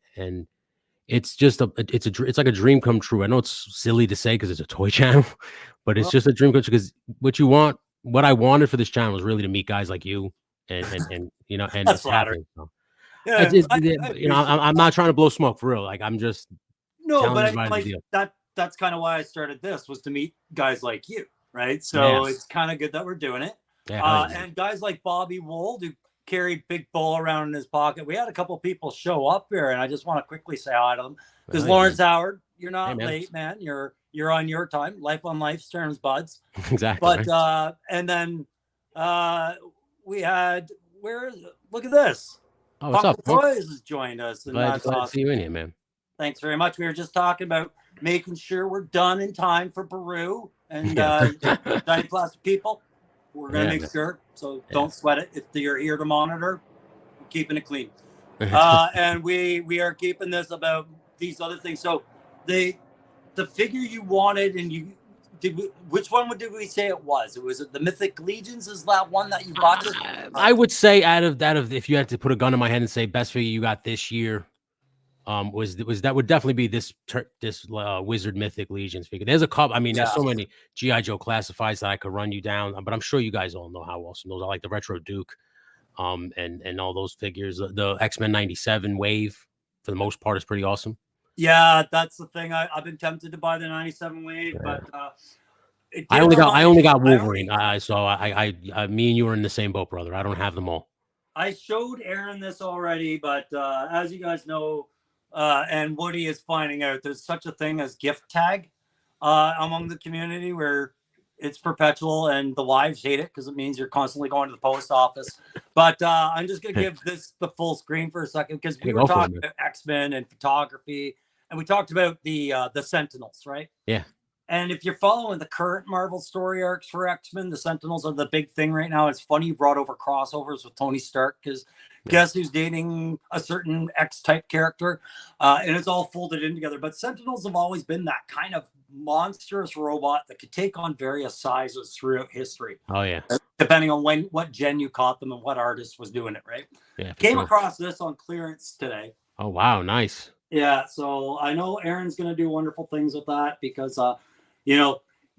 it's just it's like a dream come true. I know it's silly to say because it's a toy channel, but it's
well,
just a dream come true because what I wanted for this channel was really to meet guys like you, and
that's
it's
flattering.
happening. So
Yeah, I appreciate
I'm not trying to blow smoke for real. Like I'm just
No,
telling
but I mean,
everybody the
like
deal.
that's kind of why I started this was to meet guys like you, right?
Yeah,
So it's kind of good that we're doing it.
yeah, hell yeah.
And guys like Bobby Wold, who carry big ball around in his pocket. We had a couple people show up here, and I just want to quickly say hi to them because
Hell yeah, man.
Lawrence Howard, you're
Hey,
not
man.
late, man. You're on your time. Life on life's terms, buds.
Exactly.
But
Right?
and then we had look at this.
Oh, what's
Punk
up,
with
Punk?
Toys has joined us, and
Glad
that's
to see
awesome.
you in here, man.
Thanks very much. We were just talking about making sure we're done in time for Peru and
Yeah.
giant plastic people. We're gonna
Yeah,
make
man.
sure, so
Yeah.
don't sweat it. If you're here to monitor, we're keeping it clean. And we are keeping this about these other things. So the figure you wanted, and you did. Which one did we say it was? It was the Mythic Legions. Is that one that you bought?
I would say out of if you had to put a gun in my head and say best figure you got this year, was that would definitely be this Wizard Mythic Legions figure. There's a couple. I mean, there's
Yeah.
so many GI Joe classifieds that I could run you down, but I'm sure you guys all know how awesome those are. Like the Retro Duke, and all those figures. The X-Men '97 wave for the most part is pretty awesome.
Yeah, that's the thing. I've been tempted to buy the '97 wave,
Yeah.
but it
I
did
only got
I
Wolverine. So me and you are in the same boat, brother. I don't have them all.
I showed Aaron this already, but as you guys know, and Woody is finding out, there's such a thing as gift tag among the community where it's perpetual, and the wives hate it because it means you're constantly going to the post office. But I'm just gonna give this the full screen for a second because we
Yeah,
were
go for it,
talking
man.
about X-Men and photography, and we talked about the Sentinels, right?
Yeah.
And if you're following the current Marvel story arcs for X-Men, the Sentinels are the big thing right now. It's funny you brought over crossovers with Tony Stark because guess who's dating a certain X-type character? And it's all folded in together. But Sentinels have always been that kind of monstrous robot that could take on various sizes throughout history.
Oh yeah.
Depending on what gen you caught them and what artist was doing it, right?
Yeah.
Came
Sure.
across this on clearance today.
Oh wow, nice.
Yeah, so I know Aaron's going to do wonderful things with that because,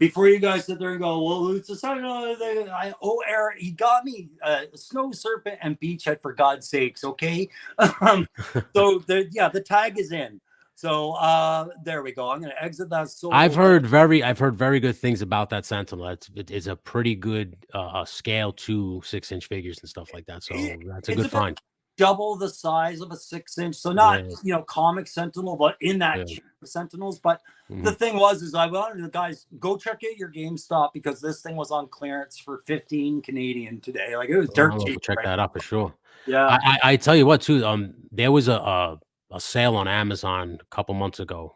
before you guys sit there and go, well, it's a sign. Eric, he got me snow serpent and beachhead for God's sakes. Okay. So the tag is in. So there we go. I'm going to exit that solo.
I've heard very good things about that Sentinel. It's a pretty good scale to 6-inch figures and stuff like that. So that's a good find.
Double the size of a 6-inch, so not comic Sentinel, but in that Sentinels. But the thing is I wanted the guys go check out your GameStop because this thing was on clearance for 15 Canadian today. Like it was dirt cheap.
Check that out for sure.
Yeah,
I tell you what too. There was a sale on Amazon a couple months ago.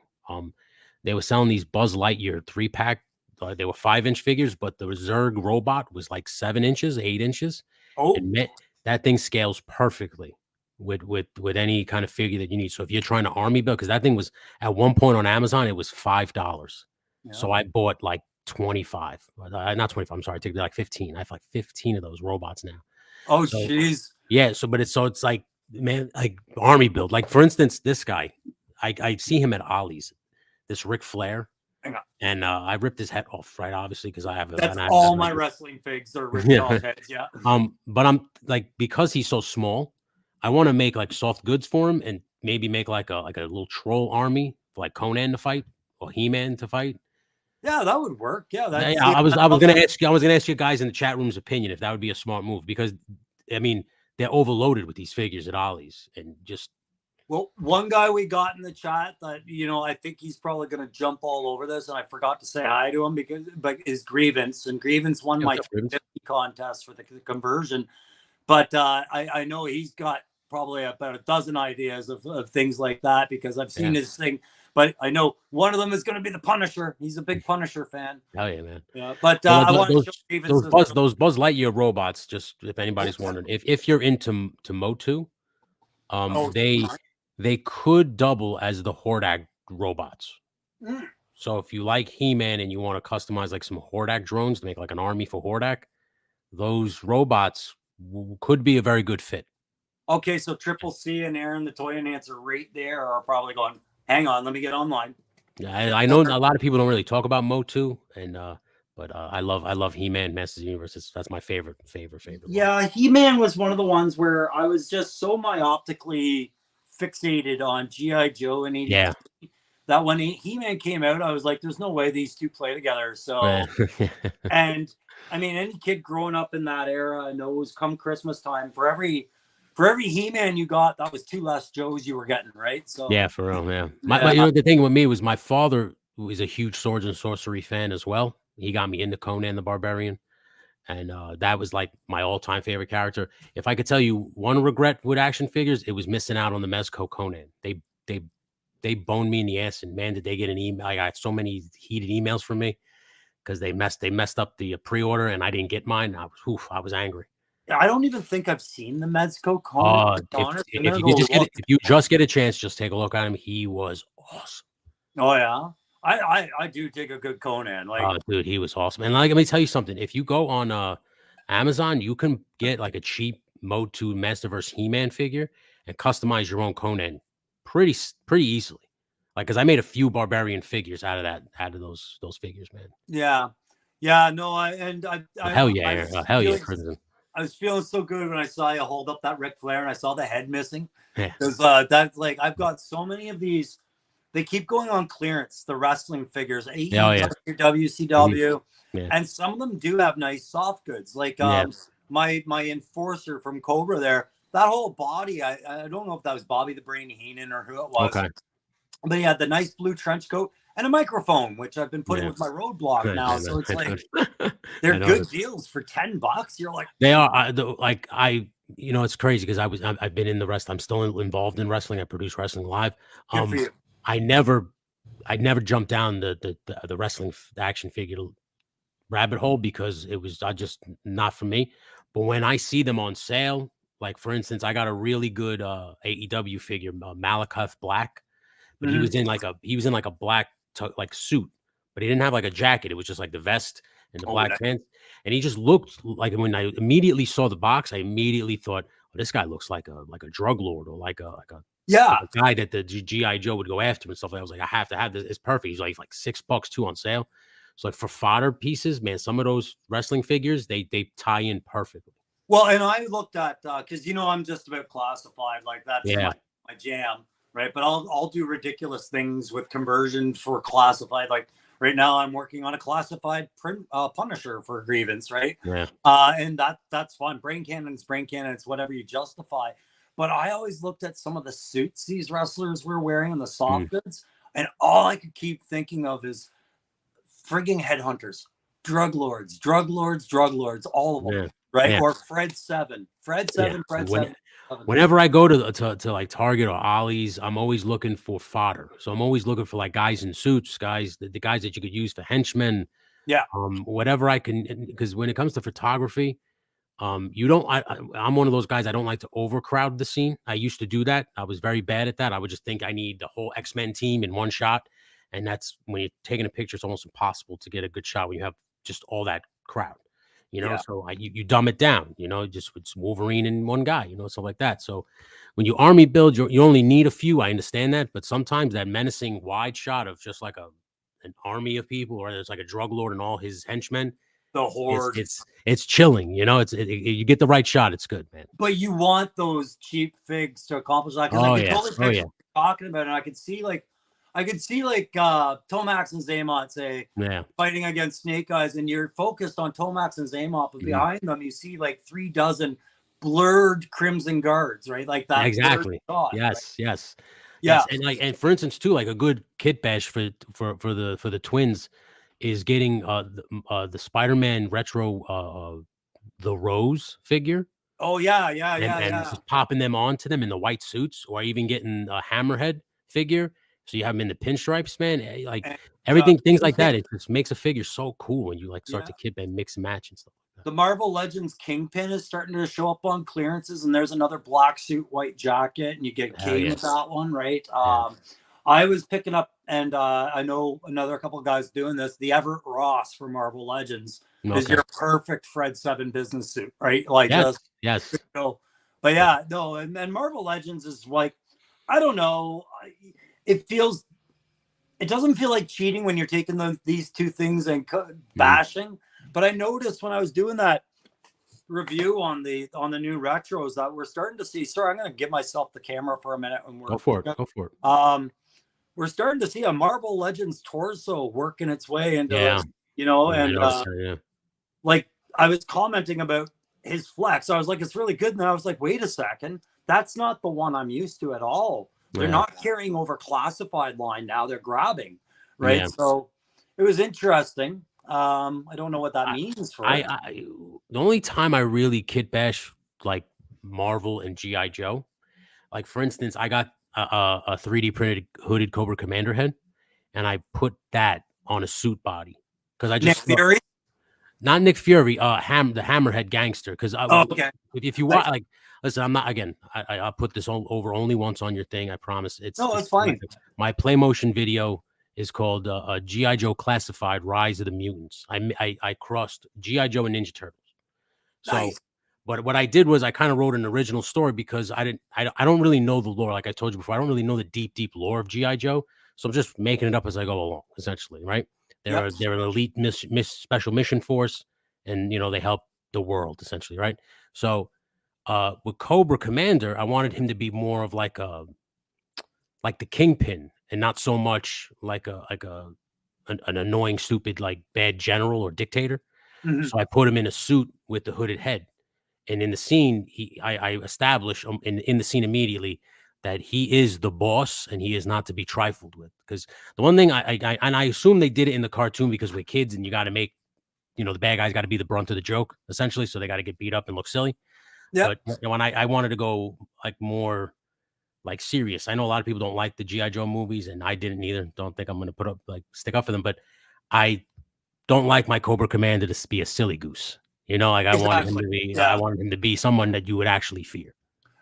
They were selling these Buzz Lightyear 3-pack. They were 5-inch figures, but the Zerg robot was like 7 inches, 8 inches.
Oh.
That thing scales perfectly with any kind of figure that you need. So if you're trying to army build, because that thing was at one point on Amazon, it was $5. Yeah. So I bought like 25, not 25. I'm sorry, I took like 15. I have like 15 of those robots now.
Oh, jeez.
Yeah. So it's like, man, like army build. Like for instance, this guy, I see him at Ollie's, this Ric Flair. And I ripped his head off, right? Obviously, because I have
all my wrestling figs are ripped off heads, yeah.
But I'm like, because he's so small, I want to make like soft goods for him and maybe make like a little troll army for like Conan to fight or He-Man to fight.
Yeah, that would work. Yeah,
I was gonna ask you guys in the chat room's opinion if that would be a smart move, because I mean they're overloaded with these figures at Ollie's and just.
Well, one guy we got in the chat that, I think he's probably going to jump all over this, and I forgot to say hi to him but is Grievance, and Grievance won my 50 contest for the conversion. But I know he's got probably about a dozen ideas of things like that because I've seen his thing. But I know one of them is going to be the Punisher. He's a big Punisher fan.
Hell yeah, man.
Yeah, but I want to show Grievance
those Buzz Lightyear robots. Just if anybody's wondering, if you're into Motu, they could double as the Hordak robots. So if you like He-Man and you want to customize like some Hordak drones to make like an army for Hordak, those robots could be a very good fit.
Okay, so Triple C and Aaron, the Toy Enhancer right there, are probably going, hang on, let me get online.
Yeah, I know a lot of people don't really talk about Motu, but I love He-Man, Masters of the Universe. That's my favorite.
Yeah, one. He-Man was one of the ones where I was just so myopically fixated on G.I. Joe and 80.
Yeah.
That when He-Man came out, I was like, there's no way these two play together. So, and I mean, any kid growing up in that era knows come Christmas time, for every He-Man you got, that was 2 less Joes you were getting, right? So
yeah, for real, yeah. The thing with me was my father was a huge swords and sorcery fan as well. He got me into Conan the Barbarian. And that was like my all-time favorite character. If I could tell you one regret with action figures, it was missing out on the Mezco Conan. They boned me in the ass, and man, did they get an email. I got so many heated emails from me because they messed up the pre-order and I didn't get mine. I was angry.
I don't even think I've seen the Mezco Conan.
If you just get a chance, just take a look at him. He was awesome.
Oh yeah. I do take a good Conan. Like,
oh, dude, he was awesome. And like, let me tell you something. If you go on Amazon, you can get like a cheap Mode 2 Masterverse He-Man figure and customize your own Conan pretty easily. Like, because I made a few Barbarian figures out of those figures, man.
Yeah, no,
hell yeah, Crimson.
I was feeling so good when I saw you hold up that Ric Flair and I saw the head missing.
Yeah.
Because that's like, I've got so many of these. They keep going on clearance, the wrestling figures, AEW, WCW, and some of them do have nice soft goods. Like my enforcer from Cobra there, that whole body, I don't know if that was Bobby the Brain Heenan or who it was.
Okay.
But he had the nice blue trench coat and a microphone, which I've been putting with my roadblock now. So it's like they're good deals for $10. You're like,
they are. It's crazy because I've been in the wrestling. I'm still involved in wrestling. I produce Wrestling Live.
Good for you.
I never jumped down the wrestling action figure rabbit hole because it was just not for me. But when I see them on sale, like for instance, I got a really good AEW figure, Malekith Black, but he was in like a black like suit, but he didn't have like a jacket. It was just like the vest and the black pants, and he just looked like, when I immediately saw the box, I immediately thought, oh, this guy looks like a drug lord or like a guy that the G.I. Joe would go after and stuff. I was like, I have to have this. It's perfect. He's like $6 too on sale. So like for fodder pieces, man, some of those wrestling figures, they tie in perfectly.
Well, and I looked at because I'm just about classified, like that's
Yeah.
my jam, right? But I'll do ridiculous things with conversion for classified. Like right now, I'm working on a classified print Punisher for grievance, right?
Yeah.
And that's fun. Brain cannons, whatever you justify. But I always looked at some of the suits these wrestlers were wearing and the soft goods, and all I could keep thinking of is frigging headhunters, drug lords, all of them,
Yeah.
right?
Yeah.
Or Fred Seven, Fred
Yeah.
Seven.
Whenever I go to like Target or Ollie's, I'm always looking for fodder. So I'm always looking for like guys in suits, the guys that you could use for henchmen.
Yeah.
Whatever I can, because when it comes to photography, you don't. I'm one of those guys. I don't like to overcrowd the scene. I used to do that. I was very bad at that. I would just think I need the whole X-Men team in one shot, and that's when you're taking a picture. It's almost impossible to get a good shot when you have just all that crowd.
Yeah.
So you dumb it down. Just it's Wolverine and one guy. Stuff like that. So when you army build, you only need a few. I understand that, but sometimes that menacing wide shot of just like an army of people, or there's like a drug lord and all his henchmen.
The horde.
It's chilling, you get the right shot, it's good, man.
But you want those cheap figs to accomplish that, because I could totally picture what you're talking about, and I could see like Tomax and Zaymot, say, fighting against Snake Eyes, and you're focused on Tomax and Zaymot, but behind them you see like 3 dozen blurred Crimson Guards, right? Like that.
Exactly.
Shot,
yes,
right?
yes.
Yeah.
Yes. And for instance, too, like a good kit bash for the twins is getting the Spider-Man retro the Rose figure.
Oh yeah.
And just popping them onto them in the white suits, or even getting a Hammerhead figure. So you have them in the pinstripes, man. Like everything, things like that. It just makes a figure so cool when you like start to kit and mix and match and stuff like that.
The Marvel Legends Kingpin is starting to show up on clearances, and there's another black suit, white jacket, and you get Kane with that one, right? I was picking up, and I know another couple of guys doing this. The Everett Ross for Marvel Legends is your perfect Fred Seven business suit, right? Like
yes.
But yeah, no, and Marvel Legends is like, I don't know, it doesn't feel like cheating when you're taking these two things and bashing. But I noticed when I was doing that review on the new retros that we're starting to see. Sorry, I'm going to give myself the camera for a minute. When we're
Go for it.
We're starting to see a Marvel Legends torso working its way into this, like I was commenting about his flex. I was like, it's really good. And I was like, wait a second, that's not the one I'm used to at all. They're not carrying over classified line now. They're grabbing, right? Yeah. So it was interesting. I don't know what that means for it.
The only time I really kit bash like Marvel and G.I. Joe, like for instance, I got a 3D printed hooded Cobra Commander head, and I put that on a suit body because I just
Nick Fury?
Not Nick Fury, the Hammerhead gangster. Because
okay.
If you want, like, listen, I'm not again. I'll put this over only once on your thing. I promise. It's
fine.
My play motion video is called G.I. Joe Classified: Rise of the Mutants. I crossed G.I. Joe and Ninja Turtles. So,
nice.
But what I did was I kind of wrote an original story because I don't really know the lore. Like I told you before, I don't really know the deep lore of G.I. Joe. So I'm just making it up as I go along, essentially, right? They're an elite special mission force, and they help the world essentially, right? So with Cobra Commander, I wanted him to be more of like the Kingpin, and not so much like an annoying, stupid, like bad general or dictator.
Mm-hmm.
So I put him in a suit with the hooded head, and in the scene, I establish in the scene immediately that he is the boss and he is not to be trifled with. Because the one thing I assume they did it in the cartoon because we're kids and you got to make, the bad guys got to be the brunt of the joke essentially. So they got to get beat up and look silly.
Yeah.
But when I wanted to go like more like serious, I know a lot of people don't like the G.I. Joe movies, and I didn't either. Don't think I'm going to stick up for them, but I don't like my Cobra Commander to be a silly goose. Like I wanted him to be. I wanted him to be someone that you would actually fear.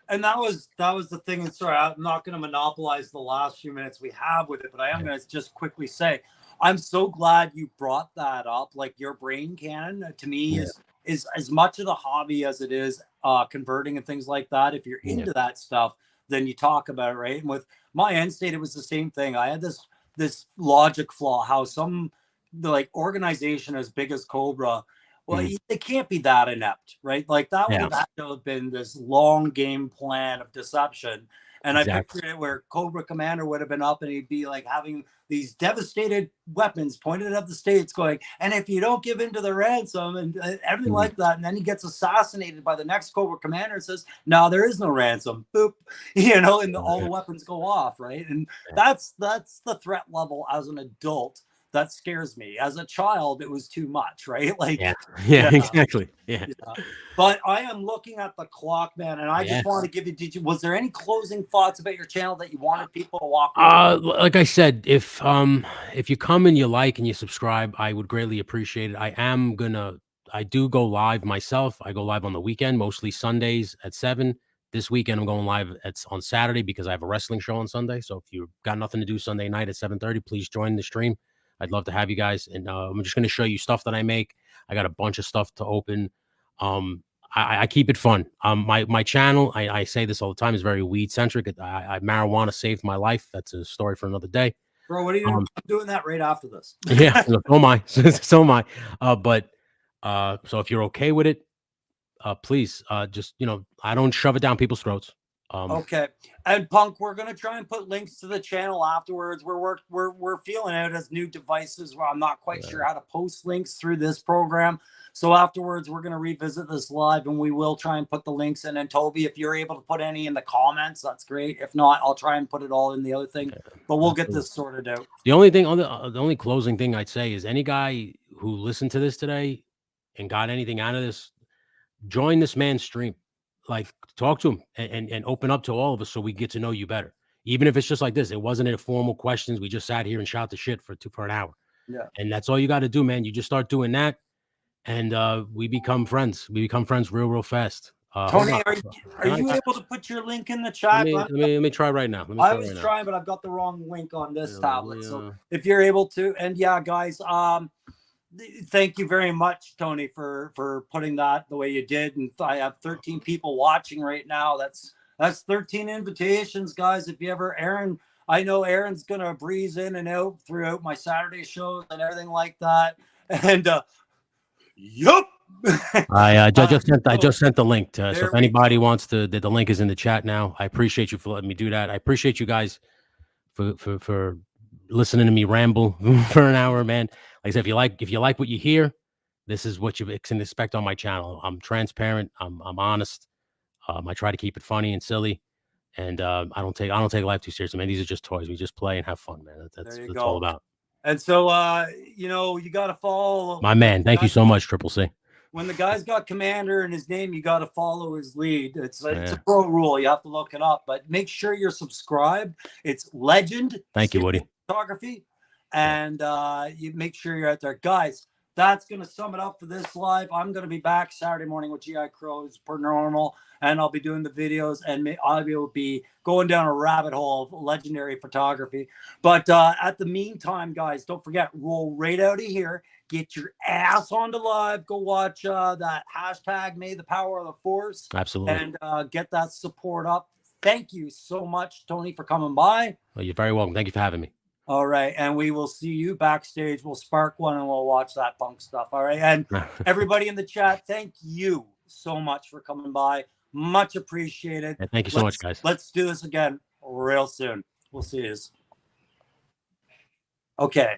And that was the thing. And sorry, I'm not going to monopolize the last few minutes we have with it, but I am going to just quickly say, I'm so glad you brought that up. Like your brain cannon to me is as much of the hobby as it is converting and things like that. If you're into that stuff, then you talk about it, right? And with my end state, it was the same thing. I had this logic flaw, how some the like organization as big as Cobra, well,
Mhm.
they can't be that inept, right? Like that would
Yeah,
have had to have been this long game plan of deception. And I
exactly.
pictured it where Cobra Commander would have been up and he'd be like having these devastated weapons pointed at the states, going, and if you don't give in to the ransom and everything
Mhm.
like that, and then he gets assassinated by the next Cobra Commander and says, no, there is no ransom. Boop, you know, and all the
Yeah,
weapons go off, right? And
yeah,
that's the threat level as an adult that scares me. As a child, it was too much, right? Like,
yeah, yeah,
yeah,
exactly. Yeah,
yeah. But I am looking at the clock, man, and I
yeah.
just want to give you. Did you? Was there any closing thoughts about your channel that you wanted people to walk away?
Like I said, if you come and you like and you subscribe, I would greatly appreciate it. I do go live myself. I go live on the weekend, mostly Sundays at 7. This weekend I'm going live on Saturday because I have a wrestling show on Sunday. So if you've got nothing to do Sunday night at 7:30, please join the stream. I'd love to have you guys. And I'm just gonna show you stuff that I make. I got a bunch of stuff to open. Um, I keep it fun. My channel, I say this all the time, is very weed centric. Marijuana saved my life. That's a story for another day.
Bro, what are you doing?
Um,
I'm doing that right after this.
yeah, so am I. So am I. But so if you're okay with it, please, just I don't shove it down people's throats. Um,
Okay. And Punk, we're gonna try and put links to the channel afterwards. We're feeling out as new devices where I'm not quite sure
uh,
how to post links through this program. So afterwards, we're gonna revisit this live and we will try and put the links in. And Toby, if you're able to put any in the comments, that's great. If not, I'll try and put it all in the other thing.
okay,
But we'll get
absolutely.
this sorted out.
The only thing, the only closing thing I'd say is any guy who listened to this today and got anything out of this, join this man's stream. Like, talk to him and open up to all of us so we get to know you better. Even if it's just like this, it wasn't a formal questions. We just sat here and shot the shit for an hour.
Yeah.
And that's all you got to do, man. You just start doing that, and we become friends. We become friends real fast. Hold on.
Tony, are you able to put your link in the
Let
chat?
me let me try right now. Let me
I
try
was
right now.
trying, but I've got the wrong link on this
Yeah, let
tablet.
me,
So if you're able to, and yeah, guys, thank you very much, Tony, for putting that the way you did. And I have 13 people watching right now. That's 13 invitations, guys. If you ever, Aaron, I know Aaron's gonna breeze in and out throughout my Saturday shows and everything like that. And yup.
I
So
just sent the link to, so
there
if
we
anybody
go.
wants to, the link is in the chat now. I appreciate you for letting me do that. I appreciate you guys for listening to me ramble for an hour, man. Like I said, if you like what you hear, this is what you can expect on my channel. I'm transparent. I'm honest. I try to keep it funny and silly, and I don't take life too seriously, man. These are just toys. We just play and have fun, man.
There you
That's all
go.
about.
And so you got to follow
My man, thank you so much, Triple C.
when the guy's got commander in his name, you got to follow his lead. It's a
Yeah.
pro rule. You have to look it up, but make sure you're subscribed. It's Legend
Thank you, Woody.
Photography,
Yeah.
and you make sure you're out there, guys. That's going to sum it up for this live. I'm going to be back Saturday morning with GI Crows per normal, and I'll be doing the videos, and I will be going down a rabbit hole of legendary photography. But at the meantime, guys, don't forget, roll right out of here. Get your ass on the live. Go watch that hashtag May the Power of the Force.
Absolutely.
And get that support up. Thank you so much, Tony, for coming by.
Well, you're very welcome. Thank you for having me.
All right. And we will see you backstage. We'll spark one and we'll watch that punk stuff. All right. And everybody in the chat, thank you so much for coming by. Much appreciated.
Yeah, thank you so much, guys.
Let's do this again real soon. We'll see you. Okay.